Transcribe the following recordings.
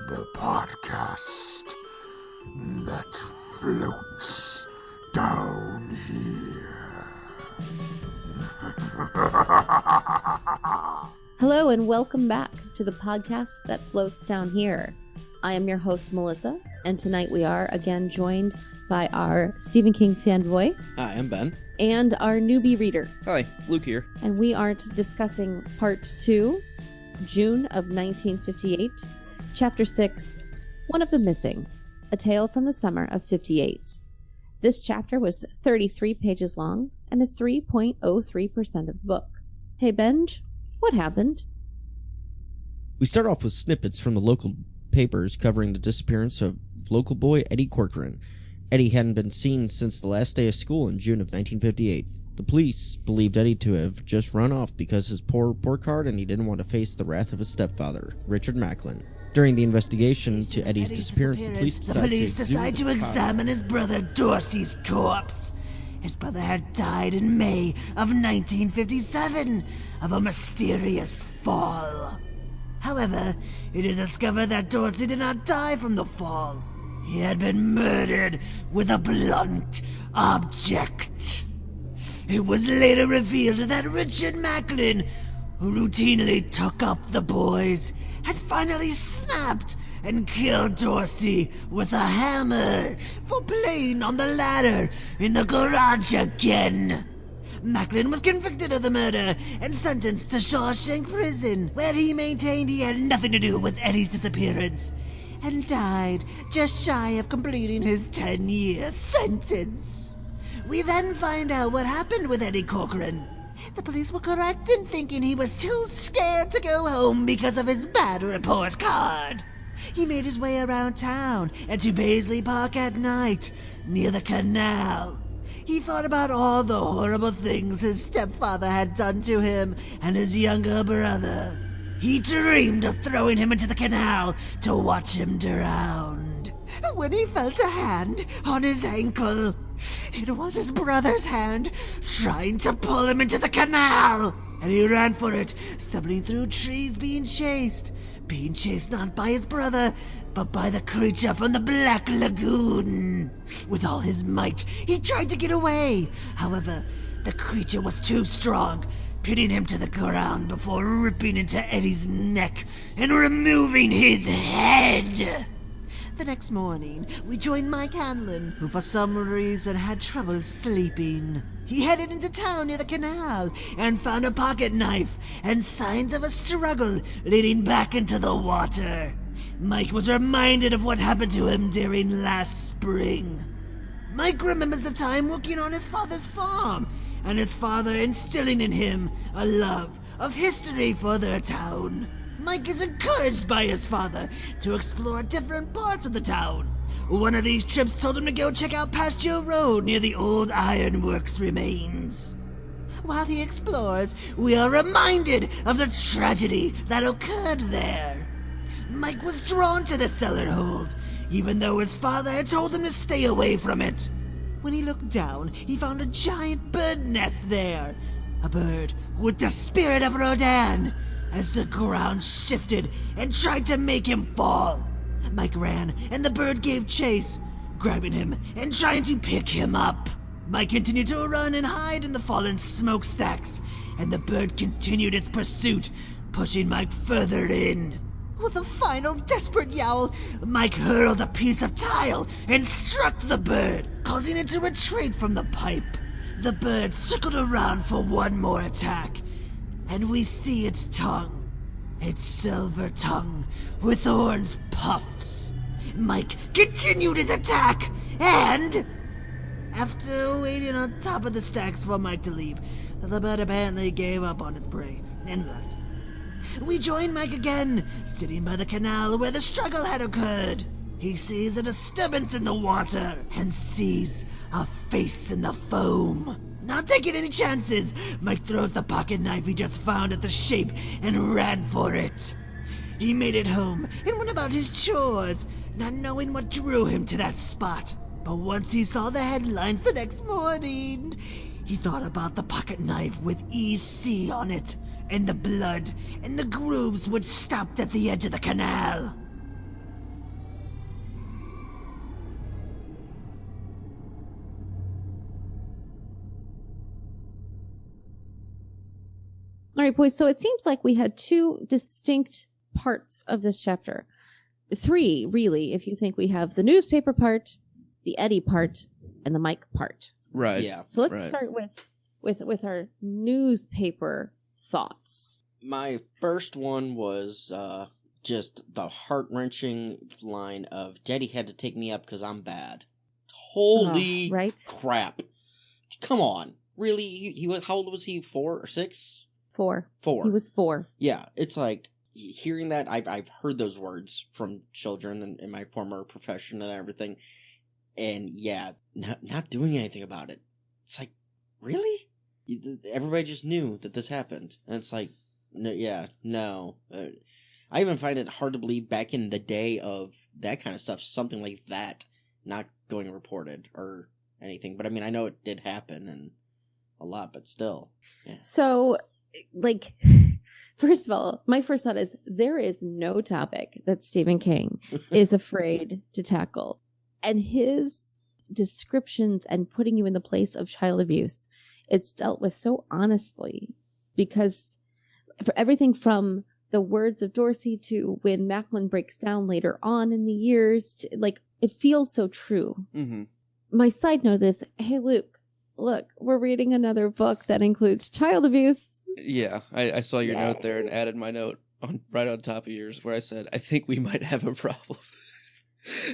The podcast that floats down here. Hello and welcome back to the podcast that floats down here. I am your host, Melissa, and tonight we are again joined by our Stephen King fanboy. Hi, I'm Ben. And our newbie reader. Hi, Luke here. And we are discussing Part 2, June of 1958, Chapter 6, One of the Missing, A Tale from the Summer of 58. This chapter was 33 pages long and is 3.03% of the book. Hey, Benj, what happened? We start off with snippets from the local papers covering the disappearance of local boy Eddie Corcoran. Eddie hadn't been seen since the last day of school in June of 1958. The police believed Eddie to have just run off because his poor report card and he didn't want to face the wrath of his stepfather, Richard Macklin. During the investigation to Eddie's disappearance, the police decide to examine his brother Dorsey's corpse. His brother had died in May of 1957 of a mysterious fall. However, it is discovered that Dorsey did not die from the fall. He had been murdered with a blunt object. It was later revealed that Richard Macklin, who routinely took up the boys, had finally snapped and killed Dorsey with a hammer for playing on the ladder in the garage again. Macklin was convicted of the murder and sentenced to Shawshank Prison, where he maintained he had nothing to do with Eddie's disappearance, and died just shy of completing his 10-year sentence. We then find out what happened with Eddie Corcoran. The police were correct in thinking he was too scared to go home because of his bad report card. He made his way around town and to Paisley Park at night, near the canal. He thought about all the horrible things his stepfather had done to him and his younger brother. He dreamed of throwing him into the canal to watch him drown. When he felt a hand on his ankle, it was his brother's hand trying to pull him into the canal. And he ran for it, stumbling through trees being chased not by his brother, but by the creature from the Black Lagoon. With all his might, he tried to get away. However, the creature was too strong, pinning him to the ground before ripping into Eddie's neck and removing his head. The next morning, we joined Mike Hanlon, who for some reason had trouble sleeping. He headed into town near the canal and found a pocket knife and signs of a struggle leading back into the water. Mike was reminded of what happened to him during last spring. Mike remembers the time working on his father's farm and his father instilling in him a love of history for their town. Mike is encouraged by his father to explore different parts of the town. One of these trips told him to go check out Pasture Road near the old ironworks remains. While he explores, we are reminded of the tragedy that occurred there. Mike was drawn to the cellar hold, even though his father had told him to stay away from it. When he looked down, he found a giant bird nest there. A bird with the spirit of Rodan, as the ground shifted and tried to make him fall. Mike ran, and the bird gave chase, grabbing him and trying to pick him up. Mike continued to run and hide in the fallen smokestacks, and the bird continued its pursuit, pushing Mike further in. With a final desperate yowl, Mike hurled a piece of tile and struck the bird, causing it to retreat from the pipe. The bird circled around for one more attack, and we see its tongue, its silver tongue with orange puffs. Mike continued his attack, and after waiting on top of the stacks for Mike to leave, the bird apparently gave up on its prey and left. We join Mike again, sitting by the canal where the struggle had occurred. He sees a disturbance in the water and sees a face in the foam. Not taking any chances, Mike throws the pocket knife he just found at the shape and ran for it. He made it home and went about his chores, not knowing what drew him to that spot. But once he saw the headlines the next morning, he thought about the pocket knife with EC on it, and the blood and the grooves which stopped at the edge of the canal. right, boys. So it seems like we had two distinct parts of this chapter. Three, really, if you think we have the newspaper part, the Eddie part, and the Mike part. Right. Yeah. So let's Right. start with our newspaper thoughts. My first one was just the heart-wrenching line of Daddy had to take me up because I'm bad. Holy Right? crap. Come on. Really? He was, how old was he? 4 or 6? 4. 4. He was 4. Yeah, it's like, hearing that, I've heard those words from children in my former profession and everything. And yeah, not doing anything about it. It's like, really? Everybody just knew that this happened. And it's like, no. I even find it hard to believe back in the day of that kind of stuff, something like that not going reported or anything. But I mean, I know it did happen and a lot, but still. Yeah. So, like, first of all, my first thought is there is no topic that Stephen King is afraid to tackle. And his descriptions and putting you in the place of child abuse, it's dealt with so honestly, because for everything from the words of Dorsey to when Macklin breaks down later on in the years, to, like, it feels so true. Mm-hmm. My side note is, hey, Luke, look, we're reading another book that includes child abuse. Yeah, I saw your Yay. note there and added my note right on top of yours where I said, I think we might have a problem.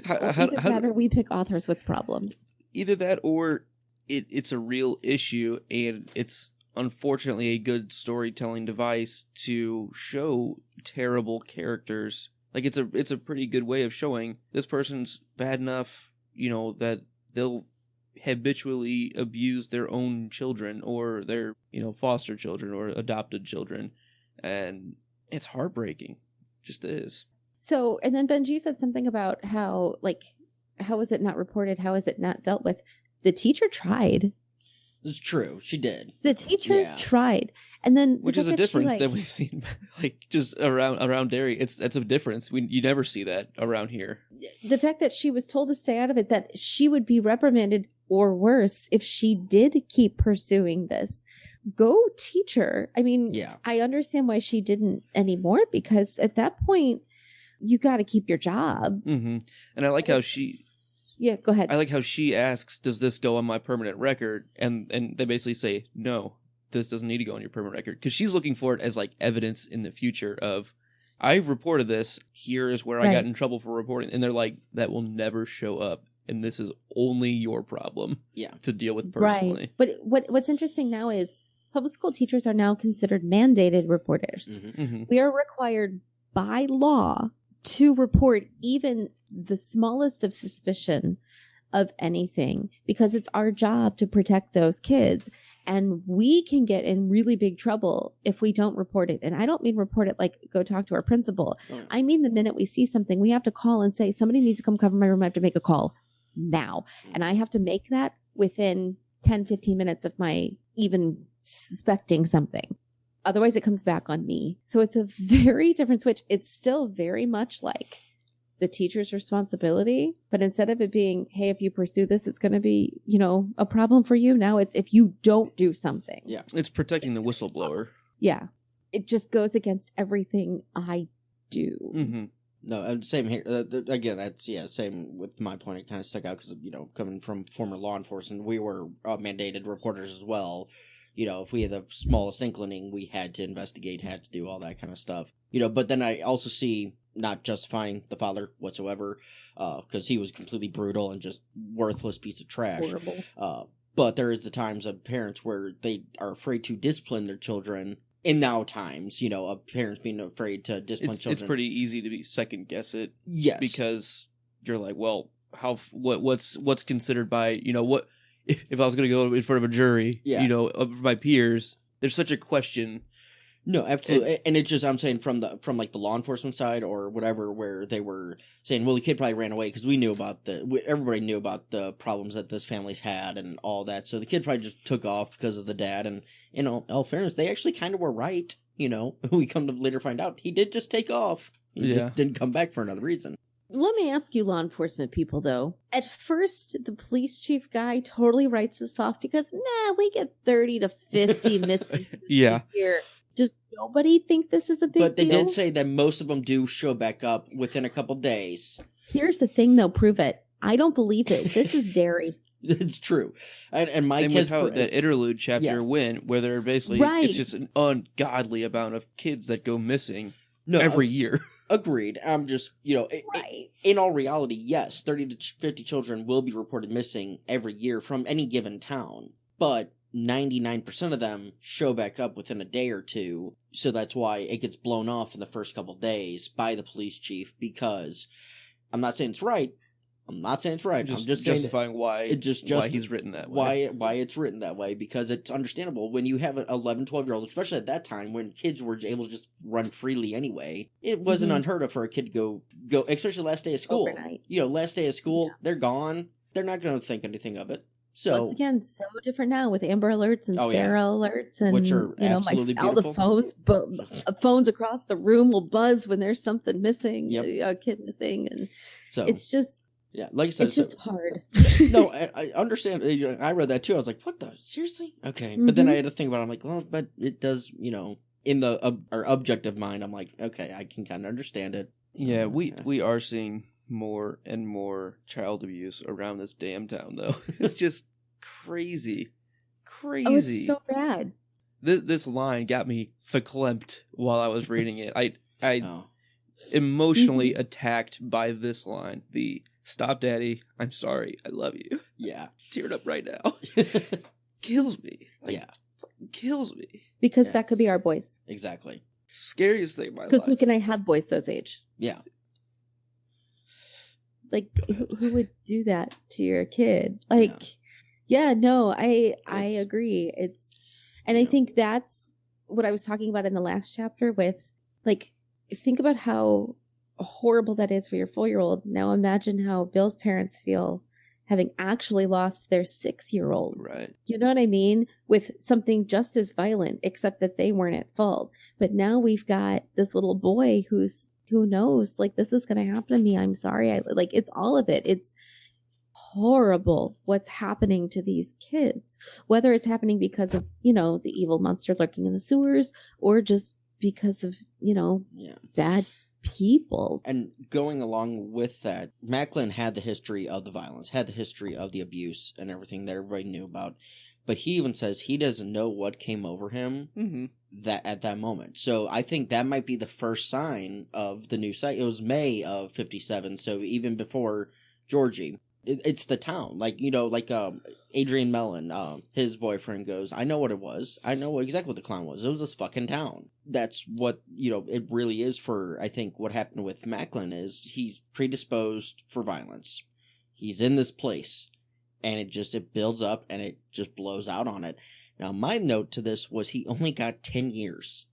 Either that or we pick authors with problems. Either that or it's a real issue and it's unfortunately a good storytelling device to show terrible characters. Like it's a pretty good way of showing this person's bad enough, that they'll habitually abuse their own children or their, foster children or adopted children. And it's heartbreaking. Just is. So, and then Benji said something about how is it not reported? How is it not dealt with? The teacher tried. It's true. She did. The teacher Yeah. tried. And then Which is a difference that we've seen, just around Derry. That's a difference. You never see that around here. the fact that she was told to stay out of it, that she would be reprimanded or worse if she did keep pursuing this. Go teacher. I mean, Yeah. I understand why she didn't anymore, because at that point, you got to keep your job. Mm-hmm. And I like how Yeah, go ahead. I like how she asks, "Does this go on my permanent record?" And they basically say, "No, this doesn't need to go on your permanent record," because she's looking for it as like evidence in the future of, "I reported this. Here is where I Right. got in trouble for reporting." And they're like, "That will never show up, and this is only your problem Yeah. to deal with personally." Right. But what's interesting now is public school teachers are now considered mandated reporters. Mhm. Mm-hmm. We are required by law to report even the smallest of suspicion of anything, because it's our job to protect those kids. And we can get in really big trouble if we don't report it. And I don't mean report it like go talk to our principal. Oh. I mean, the minute we see something, we have to call and say, somebody needs to come cover my room. I have to make a call now. And I have to make that within 10, 15 minutes of my even suspecting something. Otherwise, it comes back on me. So it's a very different switch. It's still very much like the teacher's responsibility, but instead of it being, hey, if you pursue this, it's going to be, a problem for you. Now it's if you don't do something. Yeah. It's protecting the whistleblower. Yeah. It just goes against everything I do. Mm-hmm. No, same here. Again, that's, same with my point. It kind of stuck out because, coming from former law enforcement, we were mandated reporters as well. If we had the smallest inkling, we had to investigate, had to do all that kind of stuff. But then I also see, not justifying the father whatsoever, because he was completely brutal and just worthless piece of trash. Horrible. But there is the times of parents where they are afraid to discipline their children. In now times, of parents being afraid to discipline children. It's pretty easy to be second guess it. Yes. Because you're like, well, what's considered by, what if I was going to go in front of a jury, Yeah. Of my peers, there's such a question. No, absolutely. And it's just, I'm saying from like the law enforcement side or whatever, where they were saying, well, the kid probably ran away because we knew about everybody knew about the problems that this family's had and all that. So the kid probably just took off because of the dad. And, in all fairness, they actually kind of were right. We come to later find out he did just take off. He just didn't come back for another reason. Let me ask you, law enforcement people, though. At first, the police chief guy totally writes this off because, we get 30 to 50 missing Yeah. here. Does nobody think this is a big But they deal? did say that most of them do show back up within a couple days. Here's the thing, though. Prove it. I don't believe it. This is dairy. It's true. And Mike And has... with how that interlude chapter Yeah. went, where they're basically, Right. it's just an ungodly amount of kids that go missing No, every year. Agreed. I'm just, Right. in all reality, yes, 30 to 50 children will be reported missing every year from any given town. But 99% of them show back up within a day or two. So that's why it gets blown off in the first couple days by the police chief, because I'm not saying it's right. I'm not saying it's right. Just I'm just saying justifying why why he's written that way. why it's written that way, because it's understandable when you have an 11, 12-year-old, especially at that time when kids were able to just run freely anyway. It wasn't Mhm. unheard of for a kid to go, especially last day of school. Overnight. Last day of school, Yeah. they're gone. They're not going to think anything of it. So, Once again, so different now with Amber Alerts and Oh, yeah. Sarah Alerts, and Which are absolutely all the beautiful. phones across the room will buzz when there's something missing, Yep. a kid missing, and so it's just yeah, like I said, it's just hard. no, I understand. I read that too. I was like, what the? Seriously? Okay. But then I had to think about it. I'm like, well, but it does, in the our objective mind, I'm like, okay, I can kind of understand it. Yeah, we are seeing more and more child abuse around this damn town, though. It's just crazy. Crazy. Oh, it's so bad. This line got me verklempt while I was reading it. I Oh. emotionally attacked by this line. The "Stop, Daddy, I'm sorry, I love you." Yeah. Teared up right now. Kills me. Yeah. Kills me. Because Yeah. that could be our boys. Exactly. Scariest thing in my Because life. Luke and I have boys those age. Yeah. Like, who would do that to your kid? Like, yeah, no, I agree. And I think that's what I was talking about in the last chapter with, like, think about how horrible that is for your 4-year-old. Now imagine how Bill's parents feel having actually lost their 6-year-old. Right. You know what I mean? With something just as violent, except that they weren't at fault. But now we've got this little boy who knows, like, this is going to happen to me. I'm sorry. It's all of it. It's horrible what's happening to these kids, whether it's happening because of, the evil monster lurking in the sewers, or just because of, Yeah. bad people. And going along with that, Macklin had the history of the violence, had the history of the abuse and everything that everybody knew about. But he even says he doesn't know what came over him Mm-hmm. that at that moment. So I think that might be the first sign of the new site. It was May of 57, so even before Georgie. It's the town. Adrian Mellon, his boyfriend goes, I know what it was. I know exactly what the clown was. It was this fucking town. That's what, it really is for, I think, what happened with Macklin is he's predisposed for violence. He's in this place, and it builds up, and it just blows out on it. Now, my note to this was he only got 10 years.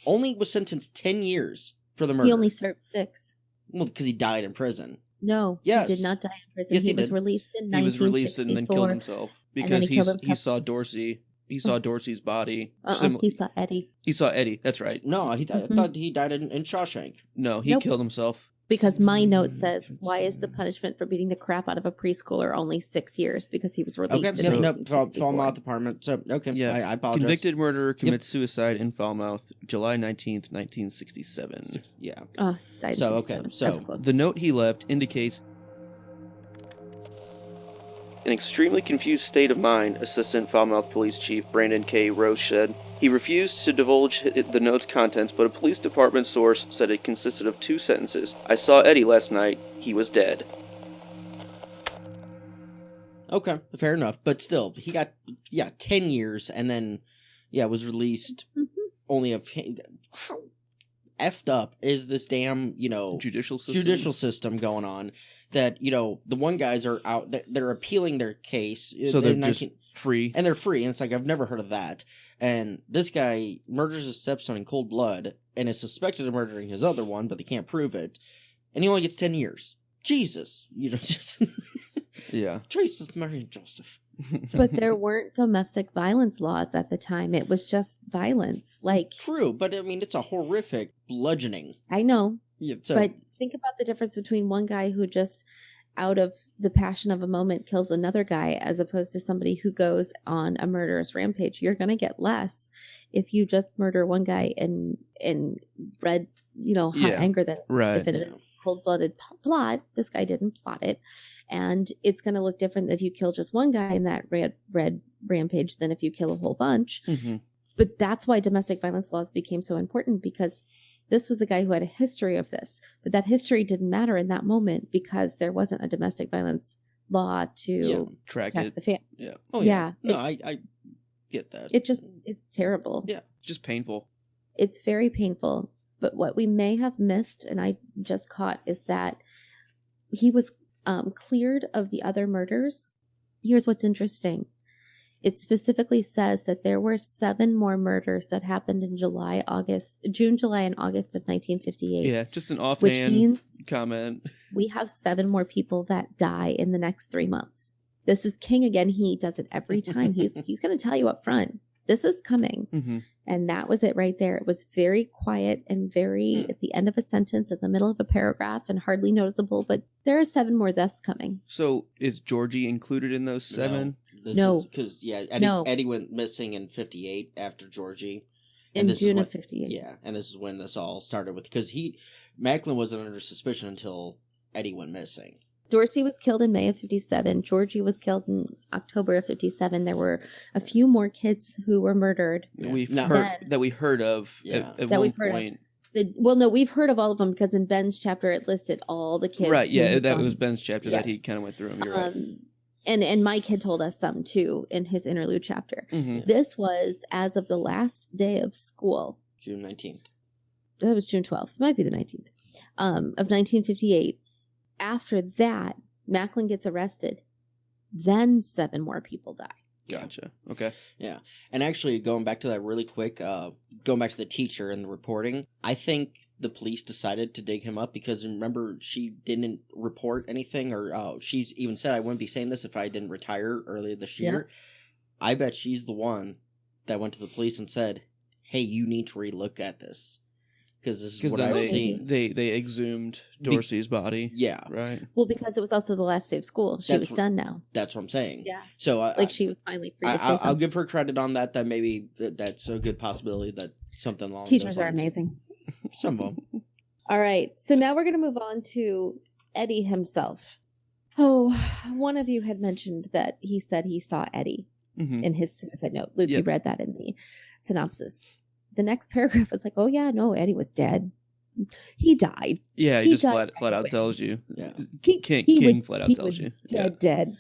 Only was sentenced 10 years for the murder. He only served 6. Well, because he died in prison. No, Yes. he did not die in prison. Yes, he he was did. released in 1964. He was released and then killed himself And then because he killed he himself. saw Dorsey. He saw Dorsey's body. He saw Eddie. He saw Eddie. That's right. No, I thought he died in Shawshank. No, he Nope. killed himself. Because my note says, why is the punishment for beating the crap out of a preschooler only 6 years? Because he was released Okay, in no, 1964. Falmouth Apartment. So, okay, Yeah. I apologize. Convicted murderer commits suicide in Falmouth, July 19th, 1967. Yeah. Oh, died in So, 67. okay, so That was close. The note he left indicates an extremely confused state of mind, Assistant Falmouth Police Chief Brandon K. Rose said. He refused to divulge the note's contents, but a police department source said it consisted of 2 sentences. I saw Eddie last night. He was dead. Okay, fair enough. But still, he got, 10 years and then, was released only how effed up is this damn, Judicial system. judicial system going on that, the one guys are out, they're appealing their case. So they're in just free. And they're free, and it's like, I've never heard of that. And this guy murders his stepson in cold blood, and is suspected of murdering his other one, but they can't prove it. And he only gets 10 years. Jesus. Just... Yeah. Jesus, Mary, and Joseph. But there weren't domestic violence laws at the time. It was just violence. True, but I mean, it's a horrific bludgeoning. I know, Yeah, so, but think about the difference between one guy who just out of the passion of a moment kills another guy as opposed to somebody who goes on a murderous rampage, you're going to get less if you just murder one guy in red, hot Yeah. anger than Right. if it is a cold-blooded plot. This guy didn't plot it. And it's going to look different if you kill just one guy in that red rampage than if you kill a whole bunch. Mm-hmm. But that's why domestic violence laws became so important, because this was a guy who had a history of this. But that history didn't matter in that moment because there wasn't a domestic violence law to Track protect it. the family. Yeah. Oh Yeah. No, I get that. It's terrible. Yeah. Just painful. It's very painful. But what we may have missed, and I just caught, is that he was cleared of the other murders. Here's what's interesting. It specifically says that there were 7 more murders that happened in June, July, and August of 1958. Yeah. Just an Which offhand means comment. we have 7 more people that die in the next 3 months. This is King again. He does it every time. He's going to tell you up front, this is coming. Mm-hmm. And that was it right there. It was very quiet and very at the end of a sentence, in the middle of a paragraph, and hardly noticeable. But there are 7 more deaths coming. So is Georgie included in those 7? No. Because No. Eddie went missing in 58 after Georgie. In this is June when- of 58. Yeah, and this is when this all started with, because Macklin wasn't under suspicion until Eddie went missing. Dorsey was killed in May of 57. Georgie was killed in October of 57. There were a few more kids who were murdered. Yeah. We've Now- heard that we heard of Yeah. at That one we've heard of. point. No, we've heard of all of them because in Ben's chapter it listed all the kids. Right, who yeah, had that gone. was Ben's chapter that he Yes. kind of went through them. You're right. And Mike had told us some too in his interlude chapter. Mm-hmm. This was as of the last day of school. June 19th. That was June 12th. It might be the 19th of 1958. After that, Macklin gets arrested. Then 7 more people die. Gotcha. Okay. Yeah. And actually, going back to that really quick, going back to the teacher and the reporting, I think the police decided to dig him up because, remember, she didn't report anything, or she's even said, I wouldn't be saying this if I didn't retire earlier this year. I bet she's the one that went to the police and said, hey, you need to relook at this. Because this is Because what then I've seen. they exhumed Dorsey's body. Yeah. Right. Well, because it was also the last day of school. She That's was done now. That's what I'm saying. Yeah. So, Like she was finally free to say I'll something. give her credit on that. That maybe that's a good possibility that something along Teachers those are lines. amazing. Some of them. All right. So now we're going to move on to Eddie himself. Oh, one of you had mentioned that he said he saw Eddie Mm-hmm. in his suicide note. Luke, you Yep. read that in the synopsis. The next paragraph was like, oh, yeah, no, Eddie was dead. He died. Yeah, he He just died flat out anyway. tells you. Yeah. King flat out he tells was you. Yeah. dead.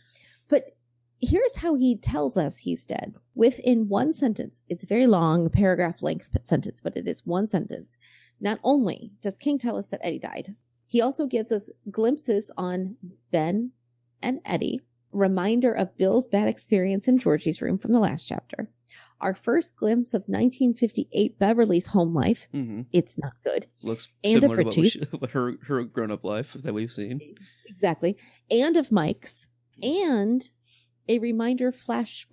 But here's how he tells us he's dead. Within one sentence, it's a very long paragraph length sentence, but it is one sentence. Not only does King tell us that Eddie died, he also gives us glimpses on Ben and Eddie, reminder of Bill's bad experience in Georgie's room from the last chapter, our first glimpse of 1958 Beverly's home life. Mm-hmm. It's not good. Looks And similar to of what her grown up life that we've seen. Exactly. And of Mike's, and a reminder flash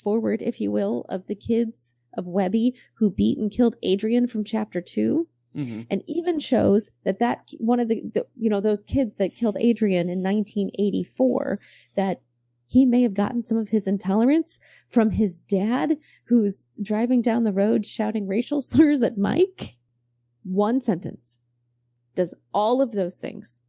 forward, if you will, of the kids of Webby who beat and killed Adrian from chapter 2. Mm-hmm. And even shows that one of the those kids that killed Adrian in 1984, that he may have gotten some of his intolerance from his dad, who's driving down the road shouting racial slurs at Mike. One sentence does all of those things.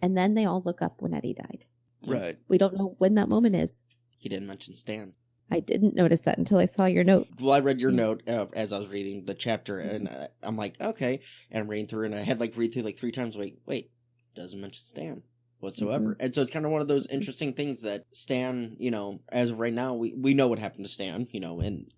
And then they all look up when Eddie died. Right. We don't know when that moment is. He didn't mention Stan. I didn't notice that until I saw your note. Well, I read your note as I was reading the chapter, and I'm like, okay. And I'm reading through, and I had read through 3 times. Wait, doesn't mention Stan whatsoever. Mm-hmm. And so it's kind of one of those interesting things that Stan, as of right now, we know what happened to Stan, in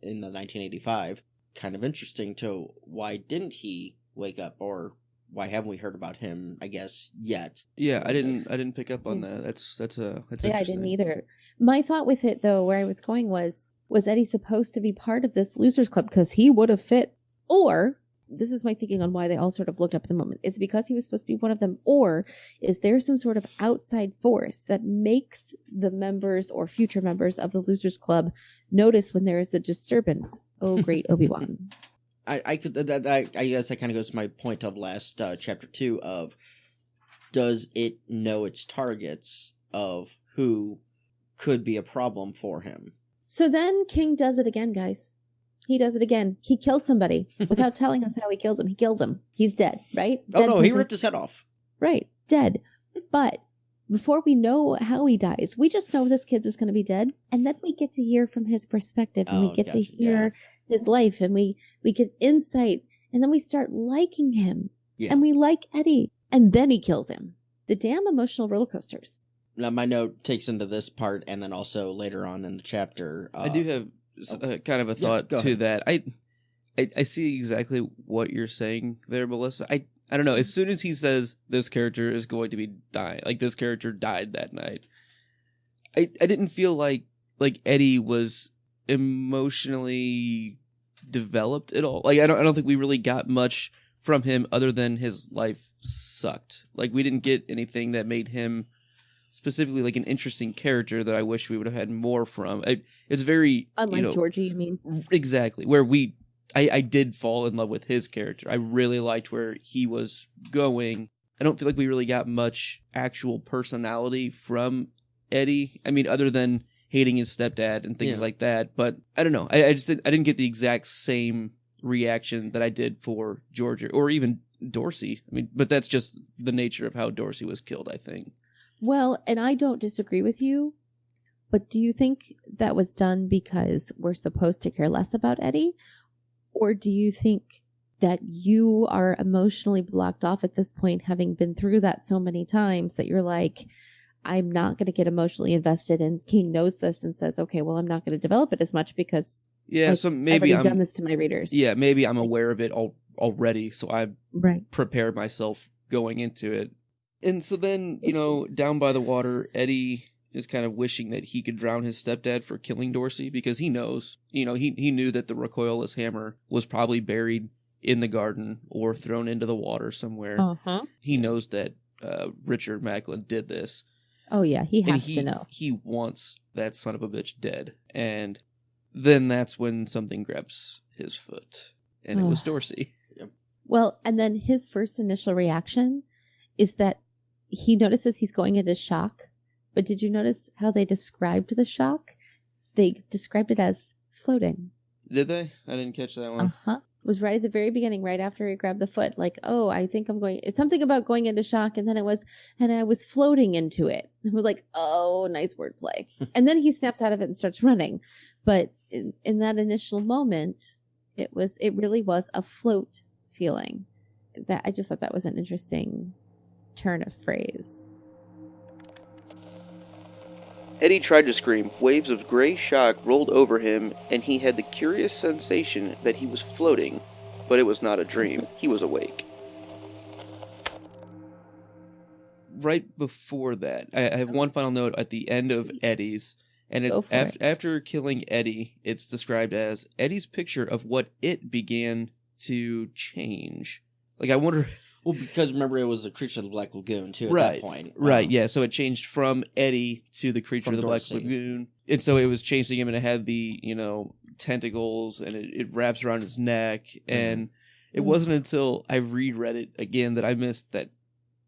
the 1985. Kind of interesting to why didn't he wake up, or why haven't we heard about him? I guess yet. Yeah, I didn't pick up on that. That's Yeah, interesting. I didn't either. My thought with it, though, where I was going was Eddie supposed to be part of this Losers Club because he would have fit? Or, this is my thinking on why they all sort of looked up at the moment. Is it because he was supposed to be one of them? Or is there some sort of outside force that makes the members or future members of the Losers Club notice when there is a disturbance? Oh, great Obi-Wan. I guess that kind of goes to my point of last chapter 2 of does it know its targets of who could be a problem for him? So then King does it again, guys. He does it again. He kills somebody without telling us how he kills him. He kills him. He's dead, right? Oh, Dead no, he person. ripped his head off. Right, dead. But before we know how he dies, we just know this kid is going to be dead. And then we get to hear from his perspective, and we get to hear his life, and we get insight. And then we start liking him. Yeah. And we like Eddie. And then he kills him. The damn emotional roller coasters. Now, my note takes into this part, and then also later on in the chapter. I do have kind of a thought to that. I see exactly what you're saying there, Melissa. I don't know. As soon as he says this character is going to be dying, like this character died that night, I didn't feel like Eddie was emotionally developed at all. Like I don't think we really got much from him other than his life sucked. Like we didn't get anything that made him specifically like an interesting character that I wish we would have had more from. It's very Unlike Georgie, you mean? Exactly. Where I did fall in love with his character. I really liked where he was going. I don't feel like we really got much actual personality from Eddie. I mean, other than hating his stepdad and things like that. But I don't know. I didn't get the exact same reaction that I did for Georgia or even Dorsey. I mean, but that's just the nature of how Dorsey was killed, I think. Well, and I don't disagree with you, but do you think that was done because we're supposed to care less about Eddie? Or do you think that you are emotionally blocked off at this point, having been through that so many times that you're like, I'm not going to get emotionally invested, and King knows this and says, okay, well, I'm not going to develop it as much because so maybe I've done this to my readers. Yeah, maybe I'm aware of it already, so I prepared myself going into it. And so then, down by the water, Eddie is kind of wishing that he could drown his stepdad for killing Dorsey because he knows, he knew that the recoilless hammer was probably buried in the garden or thrown into the water somewhere. Uh-huh. He knows that Richard Macklin did this. Oh, yeah, he has to know. He wants that son of a bitch dead. And then that's when something grabs his foot. And it was Dorsey. Well, and then his first initial reaction is that he notices he's going into shock. But did you notice how they described the shock? They described it as floating. Did they? I didn't catch that one. Uh-huh. It was right at the very beginning, right after he grabbed the foot. Like, oh, I think I'm going... It's something about going into shock, and then I was floating into it. And we're like, oh, nice wordplay. And then he snaps out of it and starts running. But in that initial moment, it really was a float feeling. That I just thought that was an interesting turn of phrase. Eddie tried to scream. Waves of gray shock rolled over him, and he had the curious sensation that he was floating, but it was not a dream. He was awake. Right before that, I have one final note at the end of Eddie's, and after killing Eddie, it's described as Eddie's picture of what it began to change. Like, I wonder... Well, because remember, it was the Creature of the Black Lagoon, too, at that point. Right, yeah. So it changed from Eddie to the Creature of the Black Lagoon. And so it was changing him, and it had the, tentacles, and it wraps around his neck. And it wasn't until I reread it again that I missed that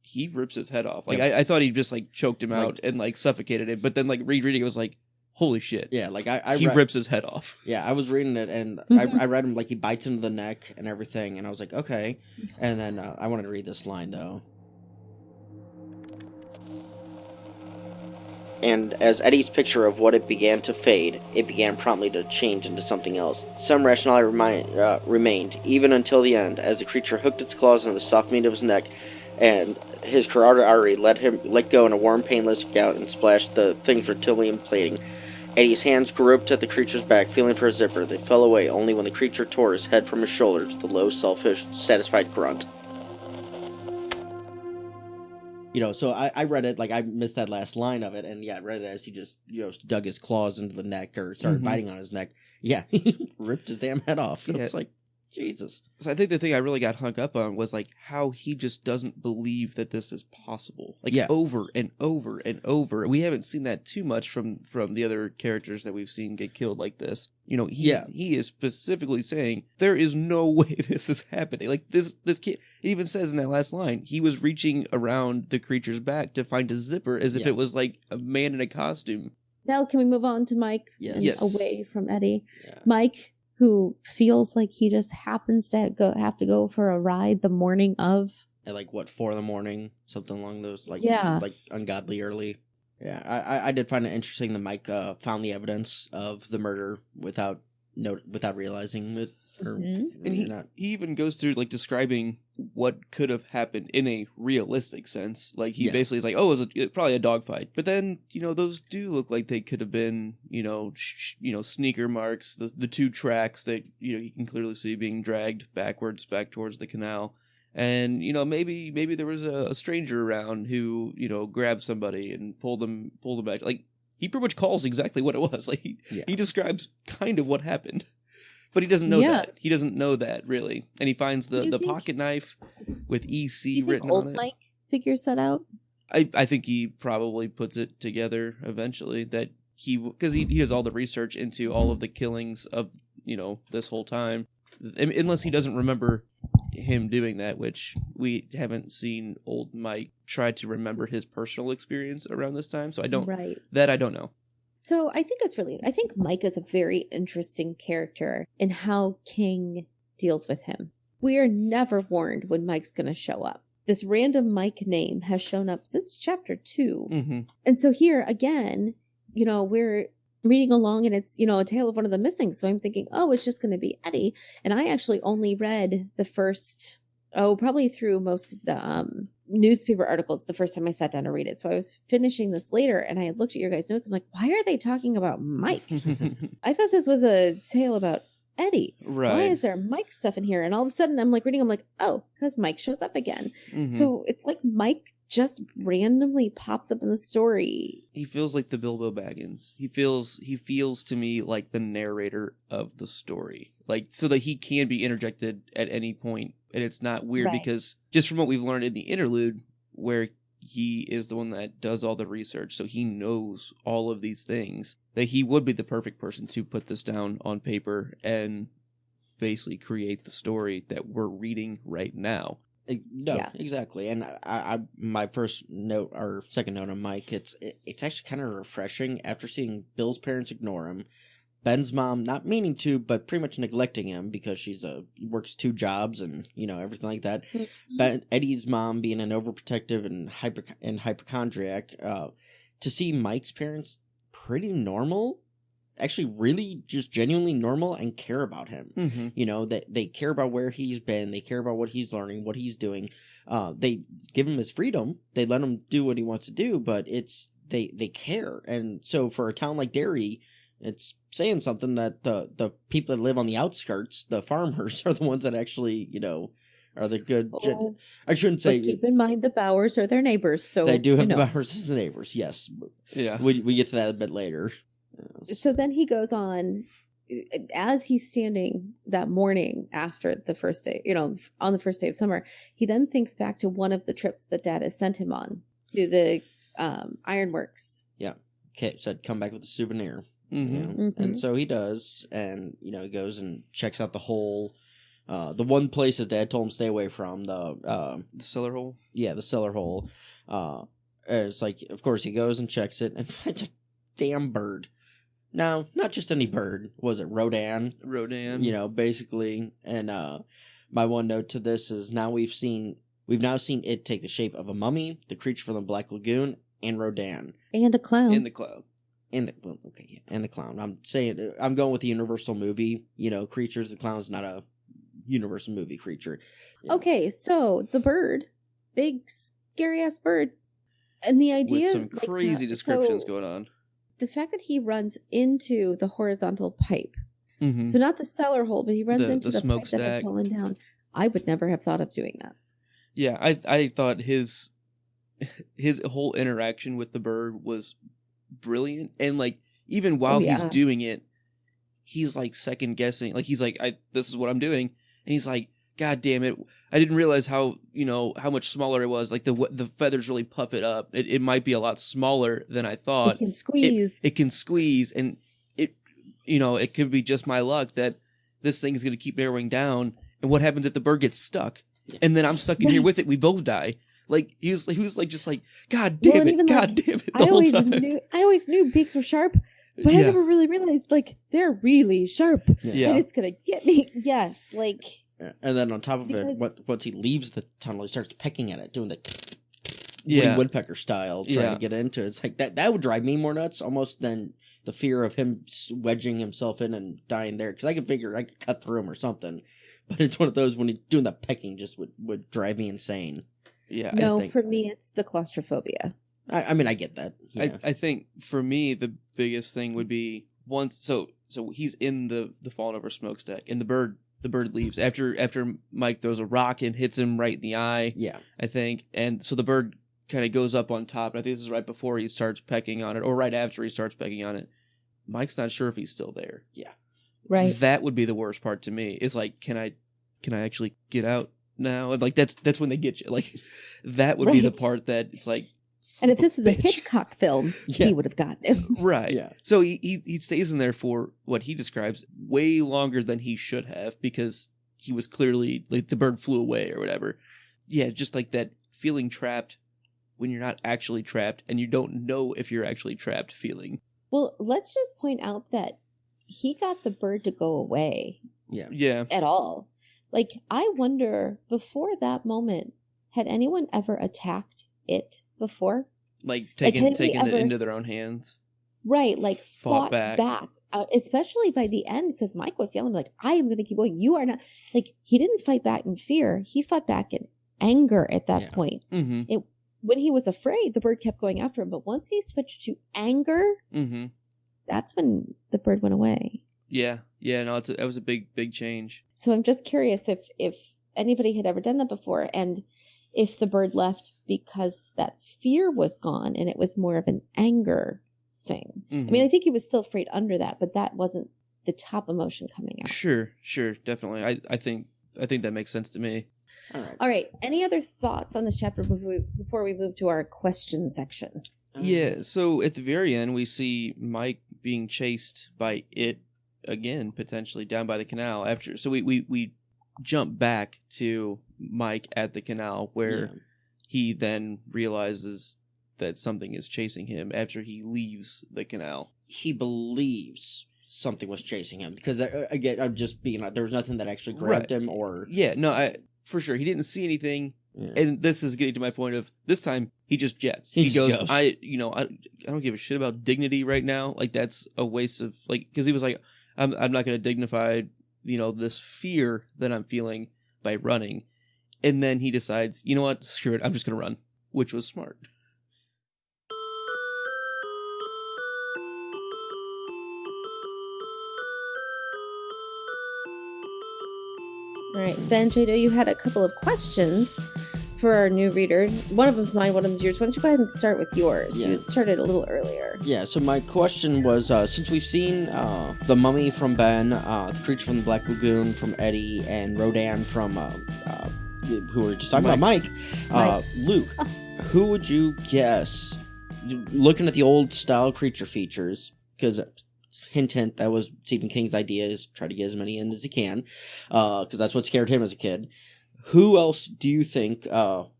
he rips his head off. Like, I thought he just, choked him out and, suffocated him. But then, rereading it was like, holy shit. Yeah, he rips his head off. Yeah, I was reading it, and I read him, he bites him in the neck and everything, and I was like, okay. And then I wanted to read this line, though. And as Eddie's picture of what it began to fade, it began promptly to change into something else. Some rationality remained, even until the end, as the creature hooked its claws into the soft meat of his neck, and his carotid artery let go in a warm, painless gout and splashed the thing's reptilian plating. Eddie's hands groped at the creature's back, feeling for a zipper. They fell away only when the creature tore his head from his shoulders with a low, selfish, satisfied grunt. So I read it, I missed that last line of it, and I read it as he just, dug his claws into the neck or started biting on his neck. Yeah, he ripped his damn head off. Yeah. It's like... Jesus. So I think the thing I really got hung up on was like how he just doesn't believe that this is possible. Like Yeah. over and over and over. We haven't seen that too much from the other characters that we've seen get killed like this. You know, he is specifically saying there is no way this is happening. Like this kid, it even says in that last line, he was reaching around the creature's back to find a zipper as if Yeah. it was like a man in a costume. Now, can we move on to Mike? Yes. And Yes. away from Eddie. Yeah. Mike, who feels like he just happens to have to go for a ride the morning of. At like what, 4 a.m, something along those like Yeah. like ungodly early. Yeah, I did find it interesting that Mike found the evidence of the murder without realizing it. Or, Mhm. And he not. even goes through like describing what could have happened in a realistic sense. Like he Yeah. basically is like, oh, it was probably a dogfight. But then those do look like they could have been sneaker marks, the 2 tracks that you can clearly see being dragged backwards back towards the canal. And maybe there was a stranger around who grabbed somebody and pulled them back. Like he pretty much calls exactly what it was. Like he describes kind of what happened. But he doesn't know Yeah. that. He doesn't know that, really. And he finds Do you the think- pocket knife with Do EC you think written old on it. Mike figures that out? I think he probably puts it together eventually, that because he does all the research into all of the killings of, this whole time. Unless he doesn't remember him doing that, which we haven't seen old Mike try to remember his personal experience around this time. So I don't know. So I think Mike is a very interesting character in how King deals with him. We are never warned when Mike's going to show up. This random Mike name has shown up since chapter 2. Mm-hmm. And so here again, we're reading along and it's, a tale of one of the missing. So I'm thinking, oh, it's just going to be Eddie. And I actually only read the first, probably through most of the newspaper articles the first time I sat down to read it. So I was finishing this later and I had looked at your guys' notes. I'm like, why are they talking about Mike? I thought this was a tale about Eddie. Right. Why is there Mike stuff in here? And all of a sudden I'm like reading, I'm like, oh, because Mike shows up again. Mhm. So it's like Mike just randomly pops up in the story. He feels like the Bilbo Baggins. He feels to me like the narrator of the story. Like, so that he can be interjected at any point. And it's not weird Right. because just from what we've learned in the interlude, where he is the one that does all the research, so he knows all of these things, that he would be the perfect person to put this down on paper and basically create the story that we're reading right now. No, Yeah. exactly. And I my first note or second note on Mike, it's actually kind of refreshing after seeing Bill's parents ignore him, Ben's mom not meaning to, but pretty much neglecting him because she's works 2 jobs and everything like that. But Eddie's mom being an overprotective and hypochondriac, to see Mike's parents pretty normal, actually really just genuinely normal and care about him. Mm-hmm. They care about where he's been. They care about what he's learning, what he's doing. They give him his freedom. They let him do what he wants to do, but they care. And so for a town like Derry, it's saying something that the people that live on the outskirts, the farmers, are the ones that actually, are the good. Oh, I shouldn't say but keep in mind the Bowers are their neighbors. So they do have the Bowers as the neighbors. Yes, Yeah. we get to that a bit later. So then he goes on, as he's standing that morning after the first day, on the first day of summer, he then thinks back to one of the trips that Dad has sent him on to the ironworks. Kit said, "Come back with a souvenir." Mm-hmm. And so he does, and he goes and checks out the hole, the one place that Dad told him to stay away from, The cellar hole. the cellar hole. It's like, of course, he goes and checks it and finds a damn bird. No, not just any bird. Was it Rodan? Rodan. Basically. And my one note to this is we've now seen it take the shape of a mummy, the creature from the Black Lagoon, and Rodan. And a clown. In the cloud. And the clown. I'm going with the Universal movie. Creatures. The clown's not a Universal movie creature. Yeah. Okay, so the bird, big scary ass bird, and the idea With some crazy descriptions going on. The fact that he runs into the horizontal pipe, Mm-hmm. so not the cellar hole, but he runs The into the pipe that smokestack. had fallen down. I would never have thought of doing that. Yeah, I thought his whole interaction with the bird was brilliant, and like even while he's doing it, he's like second guessing. Like he's like, this is what I'm doing, and he's like, God damn it! I didn't realize how much smaller it was. Like the feathers really puff it up. It might be a lot smaller than I thought. It can squeeze. It can squeeze, and it could be just my luck that this thing is going to keep narrowing down. And what happens if the bird gets stuck? And then I'm stuck in here with it. We both die. Like he was like just like, God damn it, God damn it. I always knew beaks were sharp, but I never really realized like they're really sharp, and it's gonna get me. Yes, like. And then on top of it, once he leaves the tunnel, he starts pecking at it, doing the woodpecker style, trying to get into it. It's like that would drive me more nuts almost than the fear of him wedging himself in and dying there. Because I could figure I could cut through him or something. But it's one of those when he's doing the pecking just would drive me insane. Yeah. No, for me, it's the claustrophobia. I mean, I get that. Yeah. I think for me, the biggest thing would be once. So he's in the fallen over smokestack, and the bird leaves after Mike throws a rock and hits him right in the eye. Yeah. I think. And so the bird kind of goes up on top. And I think this is right before he starts pecking on it, or right after he starts pecking on it. Mike's not sure if he's still there. Yeah. Right. That would be the worst part to me. Is like, can I actually get out now? And like that's when they get you. Like that would be the part that it's like. And if this was a Hitchcock film, he would have gotten him. Right. Yeah. So he stays in there for what he describes way longer than he should have, because he was clearly like the bird flew away or whatever. Yeah, just like that feeling trapped when you're not actually trapped and you don't know if you're actually trapped feeling. Well, let's just point out that he got the bird to go away. Yeah. Yeah. At all. Like, I wonder, before that moment, had anyone ever attacked it before? Like taking it ever, into their own hands. Right, like fought back. Especially by the end, because Mike was yelling like, I am going to keep going. You are not. Like, he didn't fight back in fear. He fought back in anger at that point. Mm-hmm. When he was afraid, the bird kept going after him. But once he switched to anger, that's when the bird went away. Yeah. Yeah, no, that was a big change. So I'm just curious if anybody had ever done that before, and if the bird left because that fear was gone and it was more of an anger thing. I mean, I think he was still afraid under that, but that wasn't the top emotion coming out. Sure, definitely. I think that makes sense to me. All right. Any other thoughts on this chapter before we move to our question section? Yeah, so at the very end, we see Mike being chased by it again, potentially down by the canal. So we jump back to Mike at the canal, where he then realizes that something is chasing him after he leaves the canal. He believes something was chasing him, because again, I'm just being like, there was nothing that actually grabbed him or... Yeah, no, for sure. He didn't see anything. Yeah. And this is getting to my point of this time he just jets. He goes, I don't give a shit about dignity right now. Like, that's a waste of, like, because he was like, I'm not going to dignify, this fear that I'm feeling by running. And then he decides, you know what, screw it, I'm just going to run, which was smart. All right, Ben, Jado, you had a couple of questions for our new reader. One of them's mine, one of them's yours. Why don't you go ahead and start with yours? Yeah. You started a little earlier. Yeah, so my question was, since we've seen the mummy from Ben, the creature from the Black Lagoon from Eddie, and Rodan from, who we were just talking about, Mike. Luke, who would you guess, looking at the old style creature features, because... Hint, that was Stephen King's idea, is try to get as many in as he can, because that's what scared him as a kid. Who else do you think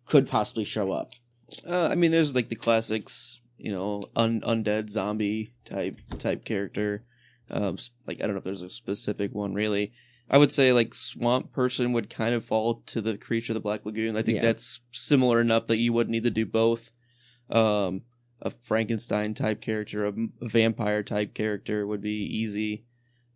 could possibly show up? I mean, there's like the classics, undead zombie type character. Like, I don't know if there's a specific one really. I would say like swamp person would kind of fall to the creature of the Black Lagoon. I think that's similar enough that you wouldn't need to do both. A Frankenstein type character, a vampire type character would be easy.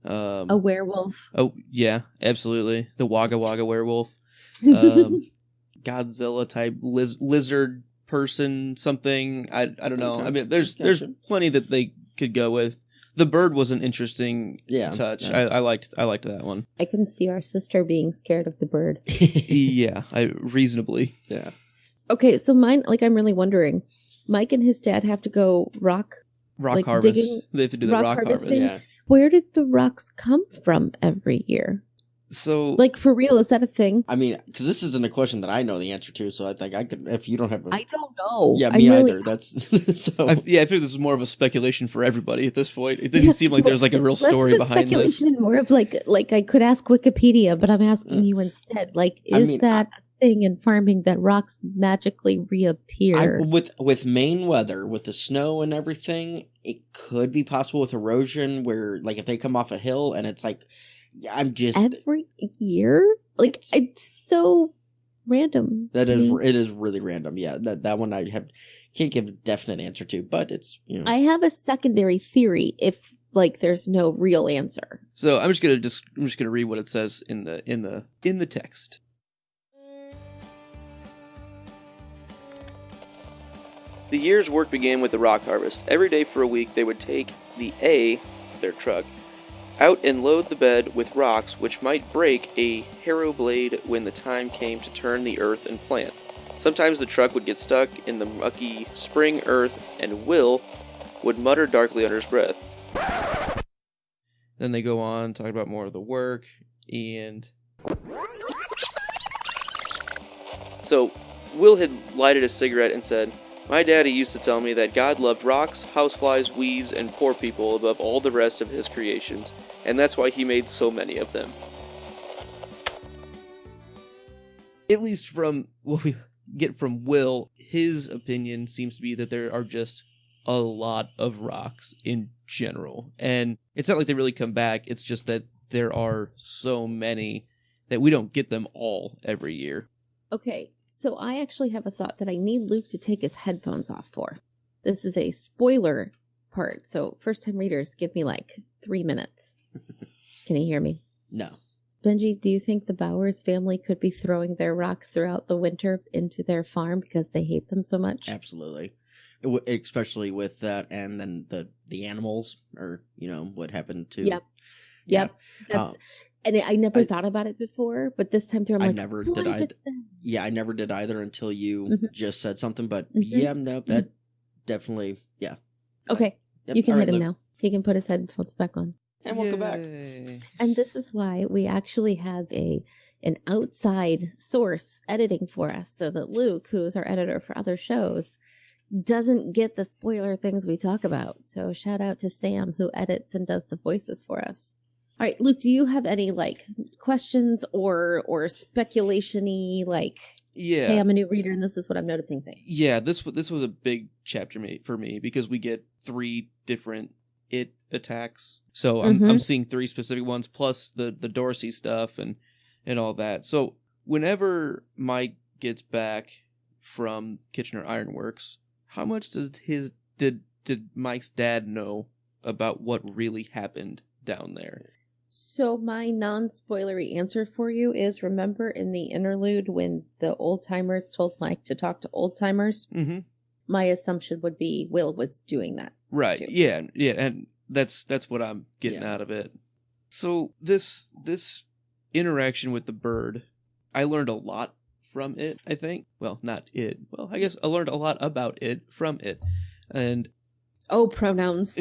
A werewolf. Oh yeah, absolutely. The Wagga Wagga werewolf. Godzilla type lizard person, something. I don't know. Okay. I mean, there's plenty that they could go with. The bird was an interesting touch. Yeah. I liked that one. I can see our sister being scared of the bird. Yeah, reasonably. Yeah. Okay, so mine, like, I'm really wondering. Mike and his dad have to go rock harvest. They have to do the rock harvest. Yeah. Where did the rocks come from every year? So Like, for real, is that a thing? I mean, because this isn't a question that I know the answer to, so I think I could. If you don't have, I don't know. yeah, I'm me really- either. That's so. I feel this is more of a speculation for everybody at this point. It didn't seem like there's like a real story Less of behind this. speculation and more of like I could ask Wikipedia, but I'm asking you instead. Like, I is mean, that a thing in farming that rocks magically reappear? With Maine weather, with the snow and everything, it could be possible with erosion, where like if they come off a hill and it's like, yeah, I'm just Every year? Like, it's so random. that to is me. it is really random. Yeah, that one can't give a definite answer to, but it's I have a secondary theory if like there's no real answer. So I'm just gonna read what it says in the text. The year's work began with the rock harvest. Every day for a week, they would take the A, their truck, out and load the bed with rocks which might break a harrow blade when the time came to turn the earth and plant. Sometimes the truck would get stuck in the mucky spring earth, and Will would mutter darkly under his breath. Then they go on, talk about more of the work, and so Will had lighted a cigarette and said, "My daddy used to tell me that God loved rocks, houseflies, weeds, and poor people above all the rest of his creations, and that's why he made so many of them." At least from what we get from Will, his opinion seems to be that there are just a lot of rocks in general. And it's not like they really come back, it's just that there are so many that we don't get them all every year. Okay, so I actually have a thought that I need Luke to take his headphones off for. This is a spoiler part, so first time readers, give me like 3 minutes. Can you hear me? no. Benji, do you think the Bowers family could be throwing their rocks throughout the winter into their farm because they hate them so much? Absolutely. Especially with that, and then the animals, or what happened to. Yep. Yeah. Yep. That's and I never thought about it before, but this time through I'm I like, never what did if either. it's them? Yeah, I never did either until you Mhm. just said something. But Mhm. yeah, no, that definitely, yeah. Okay, Yep. you can All hit right, him Luke. now. He can put his headphones back on. And welcome back. Yay. And this is why we actually have an outside source editing for us, so that Luke, who is our editor for other shows, doesn't get the spoiler things we talk about. So shout out to Sam, who edits and does the voices for us. All right, Luke, do you have any like questions or speculation-y, like, Yeah. hey, I'm a new reader and this is what I'm noticing things? Yeah, this was a big chapter for me because we get 3 different it attacks. So I'm seeing 3 specific ones plus the Dorsey stuff and all that. So whenever Mike gets back from Kitchener Ironworks, how much did Mike's dad know about what really happened down there? So my non-spoilery answer for you is, remember in the interlude when the old timers told Mike to talk to old timers? Mm-hmm. My assumption would be Will was doing that. Right. too. Yeah, and that's what I'm getting Yeah. out of it. So this interaction with the bird, I learned a lot from it, I think. Well, not it. Well, I guess I learned a lot about it from it. And Oh, pronouns.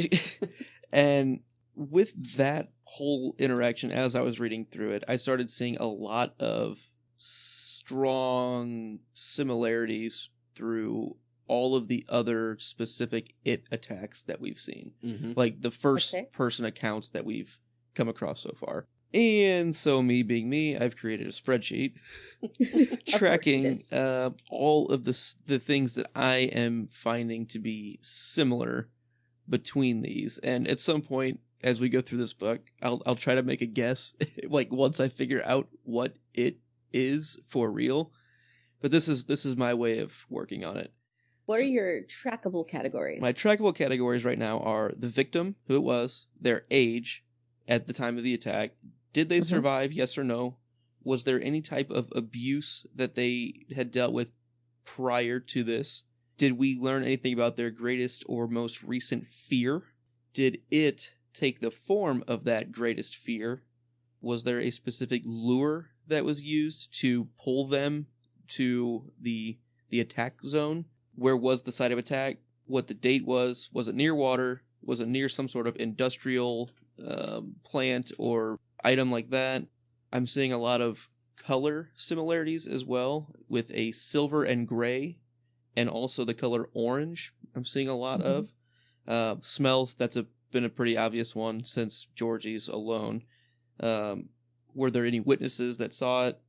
and with that whole interaction, as I was reading through it, I started seeing a lot of strong similarities through all of the other specific it attacks that we've seen. Mm-hmm. Like the first Okay. person accounts that we've come across so far. And so, me being me, I've created a spreadsheet tracking all of the things that I am finding to be similar between these. And at some point, as we go through this book, I'll try to make a guess, like once I figure out what it is for real. But this is my way of working on it. What are your trackable categories? My trackable categories right now are the victim, who it was, their age at the time of the attack, did they survive, yes or no? Was there any type of abuse that they had dealt with prior to this? Did we learn anything about their greatest or most recent fear? Did it take the form of that greatest fear? Was there a specific lure that was used to pull them to the attack zone? Where was the site of attack? What the date was? Was it near water? Was it near some sort of industrial plant or item like that? I'm seeing a lot of color similarities as well, with a silver and gray, and also the color orange. I'm seeing a lot of smells. That's been a pretty obvious one since Georgie's alone. Were there any witnesses that saw it?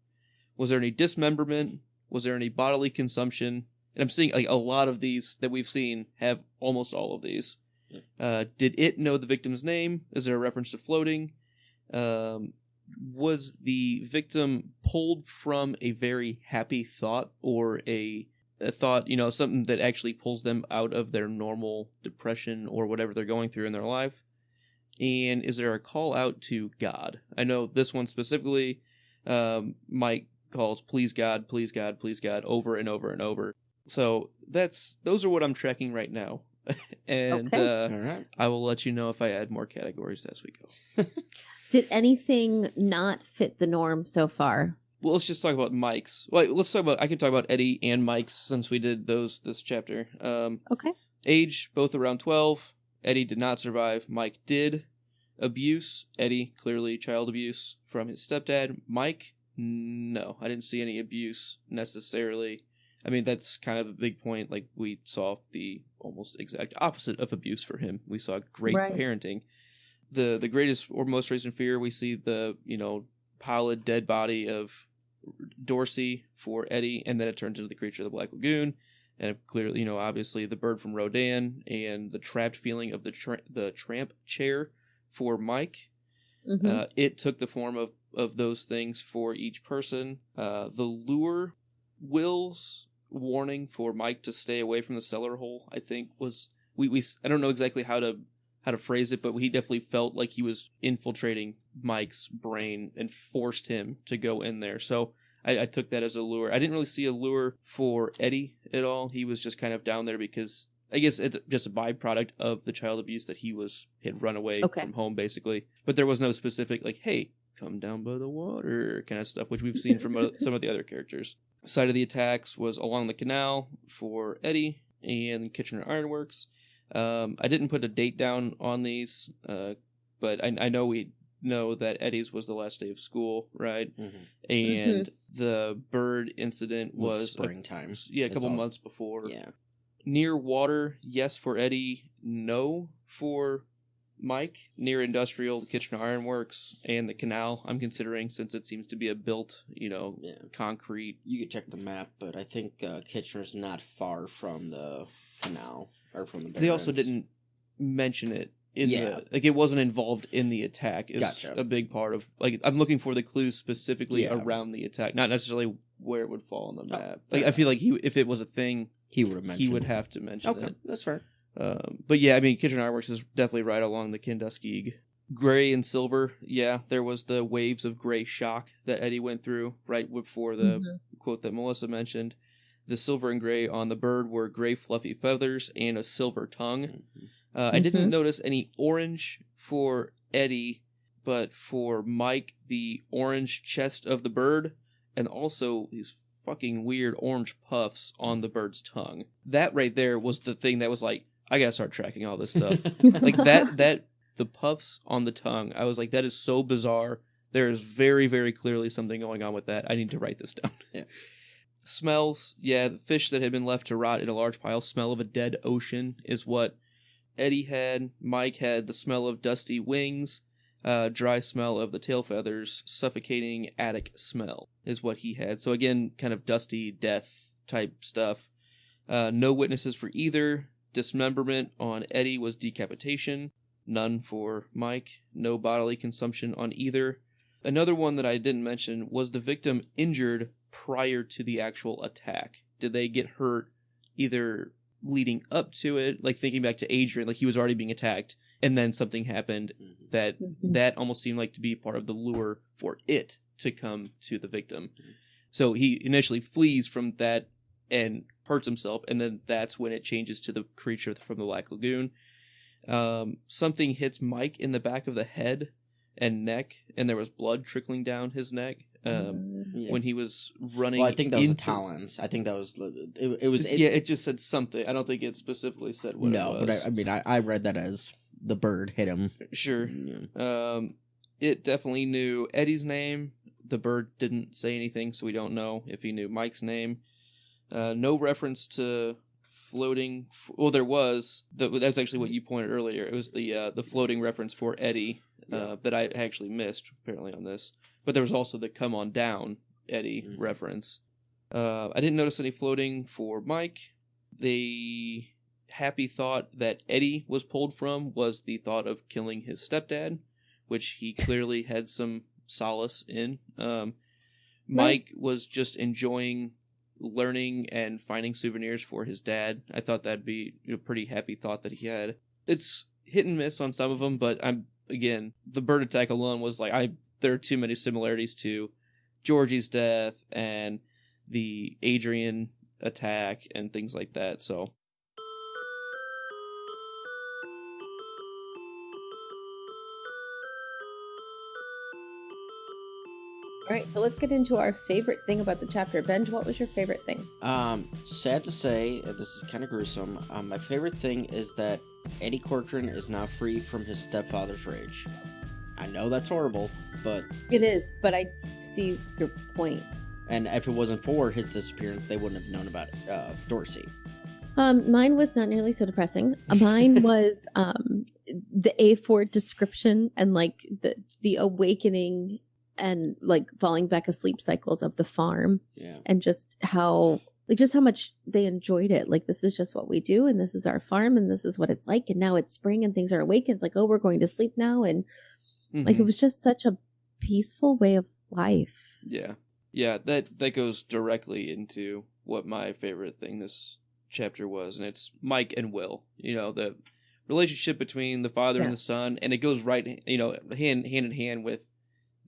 Was there any dismemberment? Was there any bodily consumption? And I'm seeing like a lot of these that we've seen have almost all of these. Did it know the victim's name? Is there a reference to floating? Was the victim pulled from a very happy thought, or a thought, something that actually pulls them out of their normal depression or whatever they're going through in their life? And is there a call out to God? I know this one specifically, Mike calls please God, please God, please God over and over and over. So those are what I'm tracking right now. And All right. I will let you know if I add more categories as we go. Did anything not fit the norm so far? Well, let's just talk about Mike's. Well, I can talk about Eddie and Mike's since we did those this chapter. Okay. Age, both around 12. Eddie did not survive. Mike did. Abuse, Eddie, clearly child abuse from his stepdad. Mike, no, I didn't see any abuse necessarily. I mean, that's kind of a big point. Like, we saw the almost exact opposite of abuse for him. We saw great parenting. The greatest or most recent fear, we see the, pallid dead body of Dorsey for Eddie, and then it turns into the creature of the Black Lagoon. And clearly, obviously the bird from Rodan, and the trapped feeling of the tramp chair for Mike. Mm-hmm. It took the form of those things for each person. The lure, Will's warning for Mike to stay away from the cellar hole, I think was I don't know exactly how to phrase it, but he definitely felt like he was infiltrating Mike's brain and forced him to go in there. So I took that as a lure. I didn't really see a lure for Eddie at all. He was just kind of down there because I guess it's just a byproduct of the child abuse that he had run away from home, basically. But there was no specific, like, hey, come down by the water kind of stuff, which we've seen from some of the other characters. Site of the attacks was along the canal for Eddie and Kitchener Ironworks. I didn't put a date down on these, but I know we know that Eddie's was the last day of school, right? Mm-hmm. And the bird incident was springtime. A couple months before. Yeah. Near water, yes for Eddie, no for Mike. Near industrial, the Kitchener Ironworks, and the canal, I'm considering, since it seems to be a built, concrete. You could check the map, but I think Kitchener's not far from the canal, or from the barrens. They also didn't mention it in it wasn't involved in the attack. It's a big part of, I'm looking for the clues specifically around the attack, not necessarily where it would fall on the map. I feel like if it was a thing, he would have to mention it. Okay, that's fair. But yeah, I mean, Kitchener Ironworks is definitely right along the Kinduskig. Gray and silver, there was the waves of gray shock that Eddie went through right before the quote that Melissa mentioned. The silver and gray on the bird were gray fluffy feathers and a silver tongue. I didn't notice any orange for Eddie, but for Mike, the orange chest of the bird, and also these fucking weird orange puffs on the bird's tongue. That right there was the thing that was like, I gotta start tracking all this stuff. Like that, the puffs on the tongue, I was like, that is so bizarre. There is very, very clearly something going on with that. I need to write this down. Yeah. Smells, the fish that had been left to rot in a large pile. Smell of a dead ocean is what Eddie had. Mike had the smell of dusty wings. Dry smell of the tail feathers. Suffocating attic smell is what he had. So again, kind of dusty death type stuff. No witnesses for either. Dismemberment on Eddie was decapitation. None for Mike. No bodily consumption on either. Another one that I didn't mention was the victim injured prior to the actual attack. Did they get hurt either leading up to it, like thinking back to Adrian, like he was already being attacked, and then something happened that almost seemed like to be part of the lure for it to come to the victim. So he initially flees from that and hurts himself, and then that's when it changes to the creature from the Black Lagoon. Something hits Mike in the back of the head and neck, and there was blood trickling down his neck when he was running. Well, I think that was the talons. I think that was it was. It just said something. I don't think it specifically said what it was. But I read that as the bird hit him. Sure. Yeah. It definitely knew Eddie's name. The bird didn't say anything, so we don't know if he knew Mike's name. No reference to floating. Well, there was. That's actually what you pointed earlier. It was the floating reference for Eddie that I actually missed, apparently, on this. But there was also the come on down Eddie reference. I didn't notice any floating for Mike. The happy thought that Eddie was pulled from was the thought of killing his stepdad, which he clearly had some solace in. Mike was just enjoying learning and finding souvenirs for his dad. I thought that'd be a pretty happy thought that he had. It's hit and miss on some of them, but the bird attack alone was like, there are too many similarities to Georgie's death and the Adrian attack and things like that, so. All right, so let's get into our favorite thing about the chapter. Benj, what was your favorite thing? Sad to say, this is kind of gruesome. My favorite thing is that Eddie Corcoran is now free from his stepfather's rage. I know that's horrible, but... It is, but I see your point. And if it wasn't for his disappearance, they wouldn't have known about Dorsey. Mine was not nearly so depressing. Mine was the A4 description and like the awakening and like falling back asleep cycles of the farm. Yeah. And just how much they enjoyed it. Like, this is just what we do, and this is our farm, and this is what it's like, and now it's spring and things are awake, and it's like, oh, we're going to sleep now. And like, it was just such a peaceful way of life. Yeah, that goes directly into what my favorite thing this chapter was, and it's Mike and Will. The relationship between the father and the son, and it goes right, hand in hand with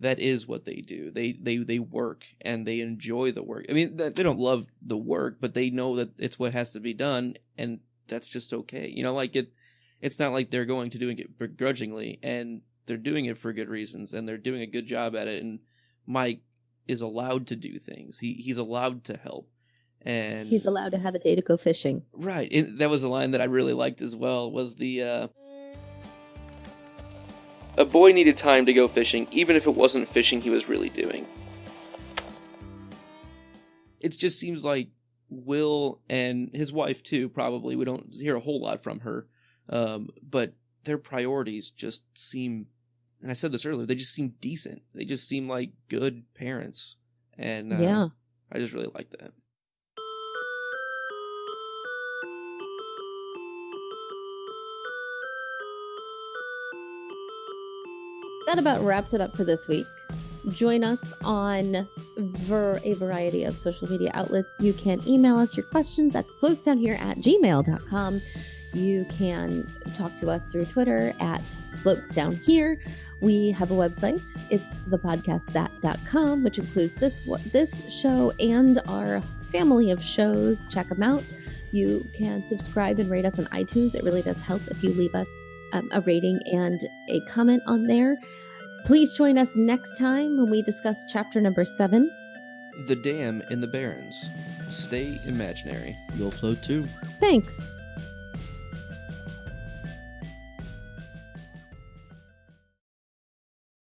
that is what they do. They work and they enjoy the work. I mean, they don't love the work, but they know that it's what has to be done, and that's just okay. It's not like they're going to doing it begrudgingly, and they're doing it for good reasons, and they're doing a good job at it. And Mike is allowed to do things. He's allowed to help, and he's allowed to have a day to go fishing. Right. And that was a line that I really liked as well. Was the a boy needed time to go fishing, even if it wasn't fishing he was really doing. It just seems like Will and his wife too, probably, we don't hear a whole lot from her, but their priorities just seem, and I said this earlier, they just seem decent. They just seem like good parents. And I just really like that. That about wraps it up for this week. Join us on a variety of social media outlets. You can email us your questions at floatsdownhere@gmail.com. You can talk to us through Twitter at floatsdownhere. We have a website. It's thepodcastthat.com, which includes this show and our family of shows. Check them out. You can subscribe and rate us on iTunes. It really does help if you leave us a rating and a comment on there. Please join us next time when we discuss chapter number 7. The Dam in the Barrens. Stay imaginary. You'll float too. Thanks.